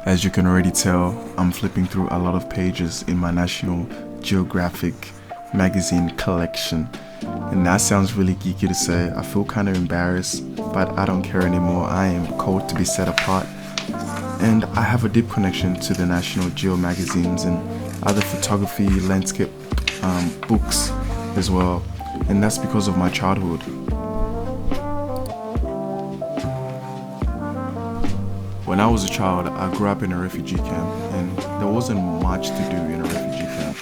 As you can already tell, I'm flipping through a lot of pages in my National Geographic magazine collection. And that sounds really geeky to say. I feel kind of embarrassed, but I don't care anymore. I am called to be set apart. And I have a deep connection to the National Geo magazines and other photography, landscape books as well. And that's because of my childhood. When I was a child, I grew up in a refugee camp, and there wasn't much to do in a refugee camp.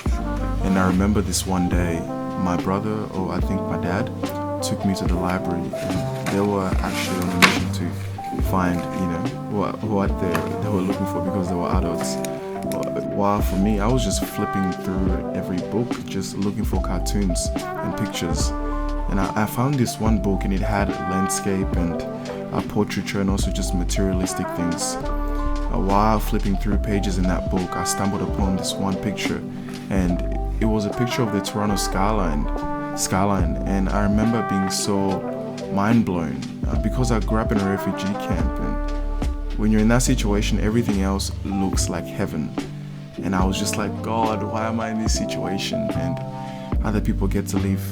And I remember this one day, my brother, or I think my dad, took me to the library, and they were actually on a mission to find, what they were looking for, because they were adults. While for me, I was just flipping through every book, just looking for cartoons and pictures. And I found this one book, and it had landscape and portraiture and also just materialistic things. While flipping through pages in that book, I stumbled upon this one picture, and it was a picture of the Toronto skyline. And I remember being so mind blown because I grew up in a refugee camp, and when you're in that situation, everything else looks like heaven. And I was just like, God, why am I in this situation? And other people get to live,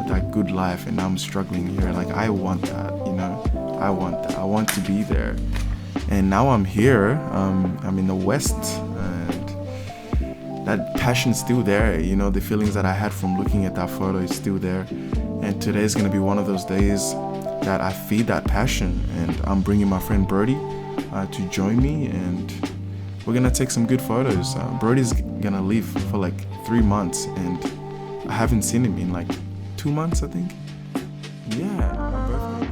that good life, and I'm struggling here. Like, I want that, I want that. I want to be there. And now I'm here. I'm in the West, and that passion's still there. The feelings that I had from looking at that photo is still there. And today is gonna be one of those days that I feed that passion. And I'm bringing my friend Brody to join me, and we're gonna take some good photos. Brody's gonna leave for like 3 months, and I haven't seen him in like 2 months, I think. Yeah, my birthday.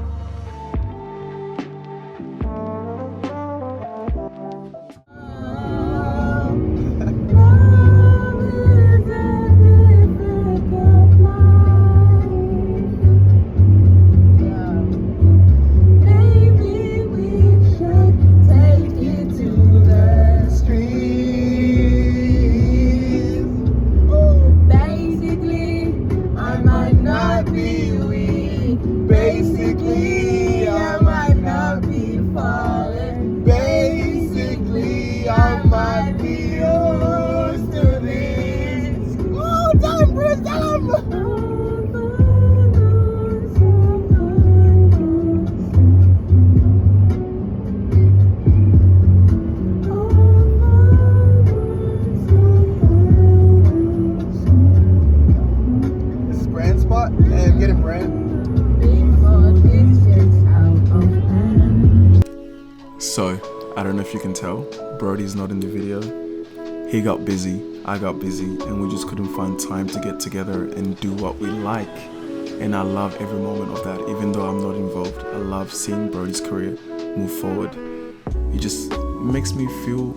So, I don't know if you can tell, Brody's not in the video. He got busy, I got busy, and we just couldn't find time to get together and do what we like. And I love every moment of that, even though I'm not involved. I love seeing Brody's career move forward. It just makes me feel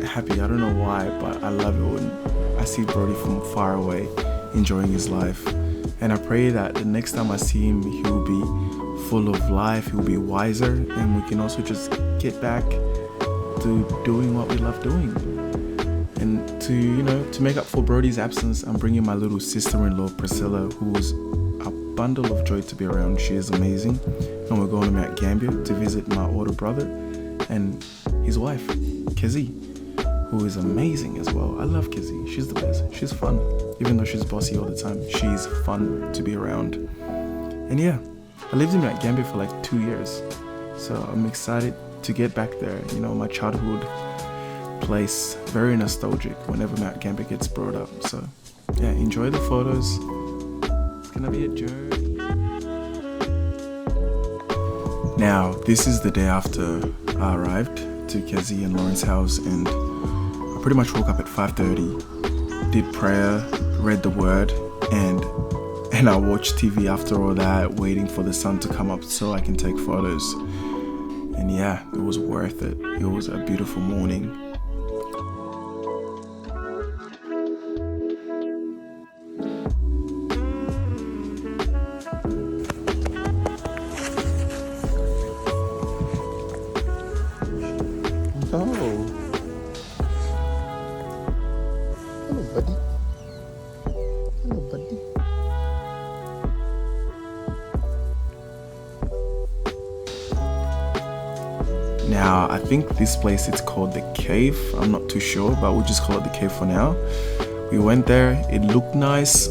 happy. I don't know why, but I love it when I see Brody from far away enjoying his life. And I pray that the next time I see him, he will be full of life, he'll be wiser, and we can also just get back to doing what we love doing. And to make up for Brody's absence, I'm bringing my little sister-in-law Priscilla, who's a bundle of joy to be around. She is amazing, and we're going to Mount Gambier to visit my older brother and his wife, Kezi, who is amazing as well. I love Kezi. She's the best. She's fun, even though she's bossy all the time. She's fun to be around. And yeah, I lived in Mount Gambier for like 2 years, so I'm excited to get back there. My childhood place, very nostalgic whenever Mount Gambier gets brought up. So yeah, enjoy the photos. It's gonna be a journey. Now, this is the day after I arrived to Kezi and Lauren's house, and I pretty much woke up at 5:30, did prayer, read the word, and I watched TV after all that, waiting for the sun to come up so I can take photos. And yeah, it was worth it. It was a beautiful morning. Oh. Hello, buddy. Hello, buddy. Now, I think this place, it's called the Cave. I'm not too sure, but we'll just call it the Cave for now. We went there, it looked nice,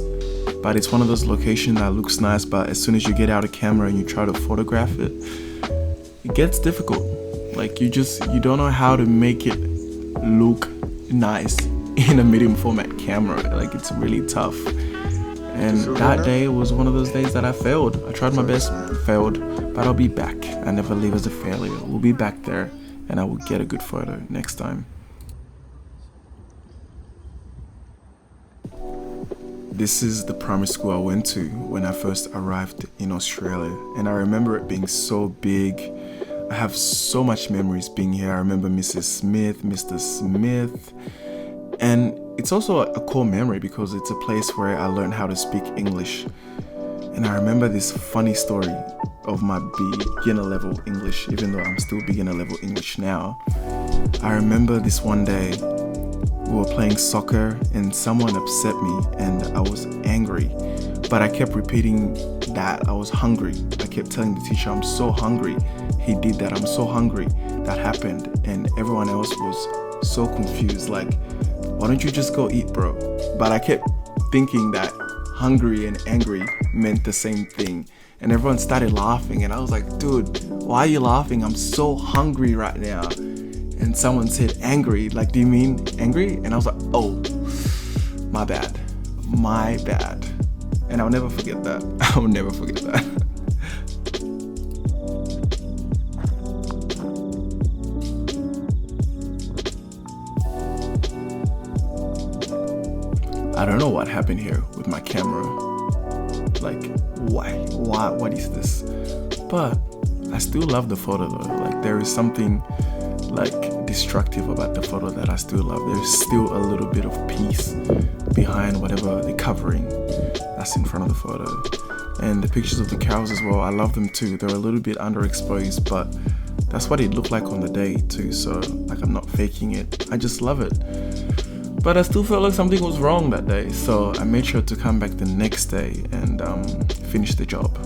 but it's one of those locations that looks nice, but as soon as you get out a camera and you try to photograph it, it gets difficult. Like you don't know how to make it look nice in a medium format camera. Like it's really tough. And that day was one of those days that I failed. I tried my best, failed, but I'll be back. I never leave as a failure. We'll be back there and I will get a good photo next time. This is the primary school I went to when I first arrived in Australia, and I remember it being so big. I have so much memories being here. I remember Mrs. Smith, Mr. Smith, and it's also a core memory because it's a place where I learned how to speak English. And I remember this funny story of my beginner level English, even though I'm still beginner level English now. I remember this one day we were playing soccer and someone upset me and I was angry, but I kept repeating that I was hungry. I kept telling the teacher, I'm so hungry. He did that, I'm so hungry. That happened, and everyone else was so confused, like, why don't you just go eat, bro? But I kept thinking that hungry and angry meant the same thing, and everyone started laughing, and I was like, dude, why are you laughing? I'm so hungry right now. And someone said angry, like, do you mean angry? And I was like, oh, my bad. And I'll never forget that. I'll never forget that. I don't know what happened here with my camera. Like, what is this? But I still love the photo though. Like, there is something like destructive about the photo that I still love. There's still a little bit of peace behind whatever the covering that's in front of the photo. And the pictures of the cows as well, I love them too. They're a little bit underexposed, but that's what it looked like on the day too. So like, I'm not faking it, I just love it. But I still felt like something was wrong that day, so I made sure to come back the next day and finish the job.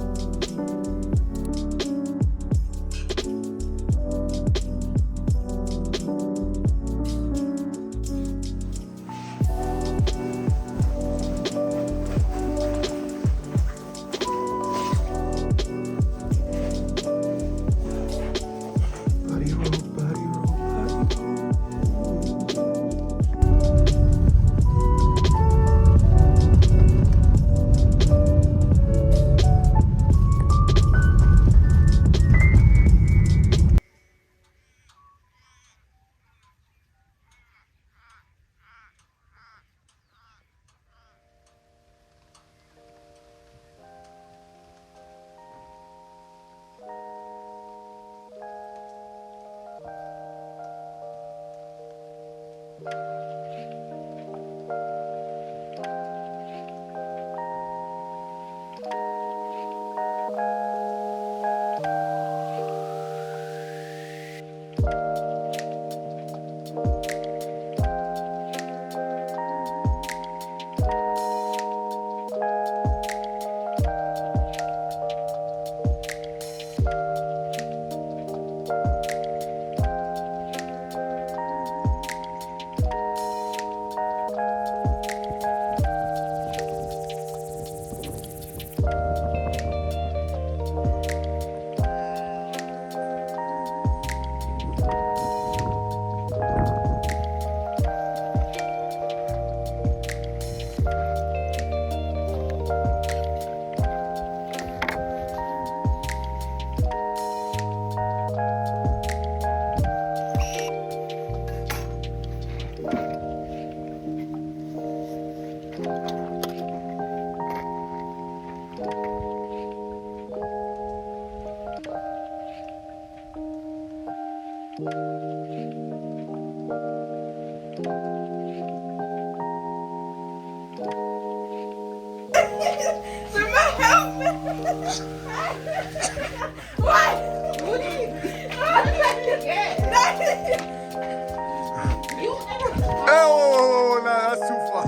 Oh, no, that's too far.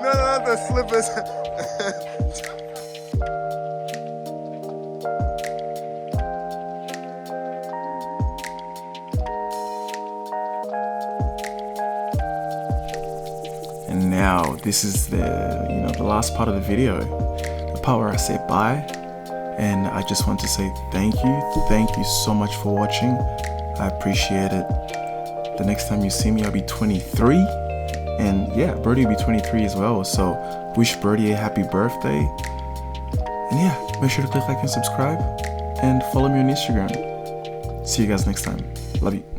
No, the slippers. And now this is the last part of the video, the part where I say bye. And I just want to say thank you so much for watching. I appreciate it. The next time you see me, I'll be 23, and yeah, Brody will be 23 as well. So wish Brody a happy birthday. And yeah, make sure to click like and subscribe, and follow me on Instagram. See you guys next time. Love you.